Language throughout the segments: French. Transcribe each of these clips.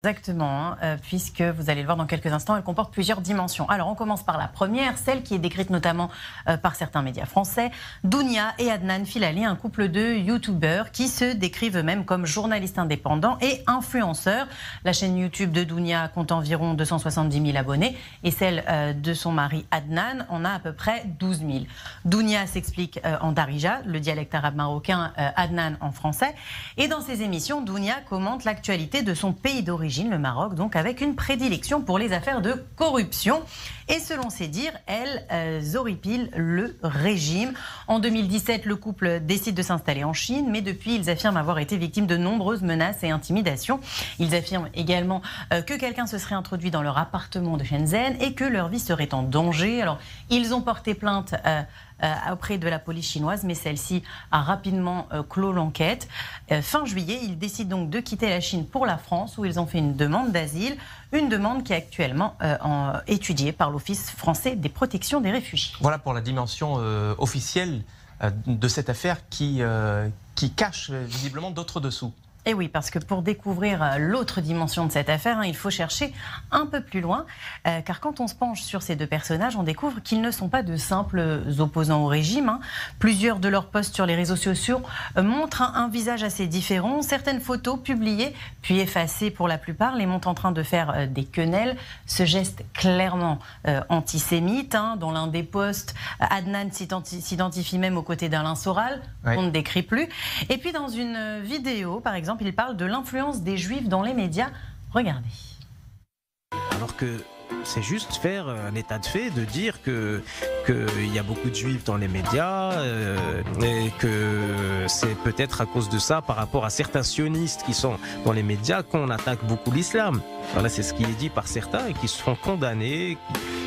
Exactement, puisque vous allez le voir dans quelques instants, elle comporte plusieurs dimensions. Alors on commence par la première, celle qui est décrite notamment par certains médias français. Dounia et Adnan Filali, un couple de youtubeurs qui se décrivent eux-mêmes comme journalistes indépendants et influenceurs. La chaîne YouTube de Dounia compte environ 270 000 abonnés et celle de son mari Adnan en a à peu près 12 000. Dounia s'explique en darija, le dialecte arabe marocain, Adnan en français. Et dans ses émissions, Dounia commente l'actualité de son pays d'origine, le Maroc, donc avec une prédilection pour les affaires de corruption. Et selon ses dires, elles horripilent le régime. En 2017, le couple décide de s'installer en Chine, mais depuis, ils affirment avoir été victimes de nombreuses menaces et intimidations. Ils affirment également que quelqu'un se serait introduit dans leur appartement de Shenzhen et que leur vie serait en danger. Alors, ils ont porté plainte auprès de la police chinoise, mais celle-ci a rapidement clos l'enquête. Fin juillet, ils décident donc de quitter la Chine pour la France, où ils ont fait une demande d'asile, une demande qui est actuellement étudiée par l'Office français des protections des réfugiés. Voilà pour la dimension officielle de cette affaire qui cache visiblement d'autres dessous. Et oui, parce que pour découvrir l'autre dimension de cette affaire, il faut chercher un peu plus loin, car quand on se penche sur ces deux personnages, on découvre qu'ils ne sont pas de simples opposants au régime. Plusieurs de leurs posts sur les réseaux sociaux montrent un visage assez différent. Certaines photos publiées, puis effacées pour la plupart, les montrent en train de faire des quenelles. Ce geste clairement antisémite. Dans l'un des posts, Adnan s'identifie même aux côtés d'Alain Soral, qu'on ne décrit plus. Et puis dans une vidéo, par exemple, il parle de l'influence des Juifs dans les médias. Regardez. Alors que c'est juste faire un état de fait, de dire qu'il y a beaucoup de Juifs dans les médias et que c'est peut-être à cause de ça, par rapport à certains sionistes qui sont dans les médias, qu'on attaque beaucoup l'islam. Voilà, c'est ce qui est dit par certains et qui se font condamner,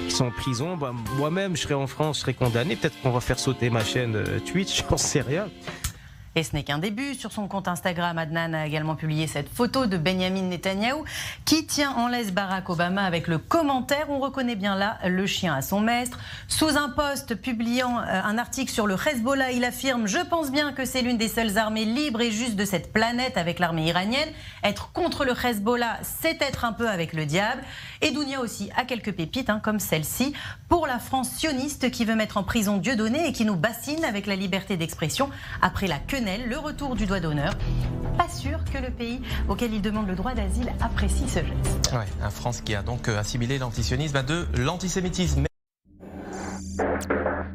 qui sont en prison. Moi-même, je serais en France, je serais condamné. Peut-être qu'on va faire sauter ma chaîne Twitch, j'en sais rien. Et ce n'est qu'un début. Sur son compte Instagram, Adnan a également publié cette photo de Benjamin Netanyahou qui tient en laisse Barack Obama avec le commentaire. On reconnaît bien là le chien à son maître. Sous un post publiant un article sur le Hezbollah, il affirme « Je pense bien que c'est l'une des seules armées libres et justes de cette planète avec l'armée iranienne. Être contre le Hezbollah, c'est être un peu avec le diable. » Et Dounia aussi a quelques pépites, comme celle-ci, pour la France sioniste qui veut mettre en prison Dieudonné et qui nous bassine avec la liberté d'expression après la quenelle, le retour du doigt d'honneur. Pas sûr que le pays auquel il demande le droit d'asile apprécie ce geste. Ouais, la France qui a donc assimilé l'antisionisme à de l'antisémitisme.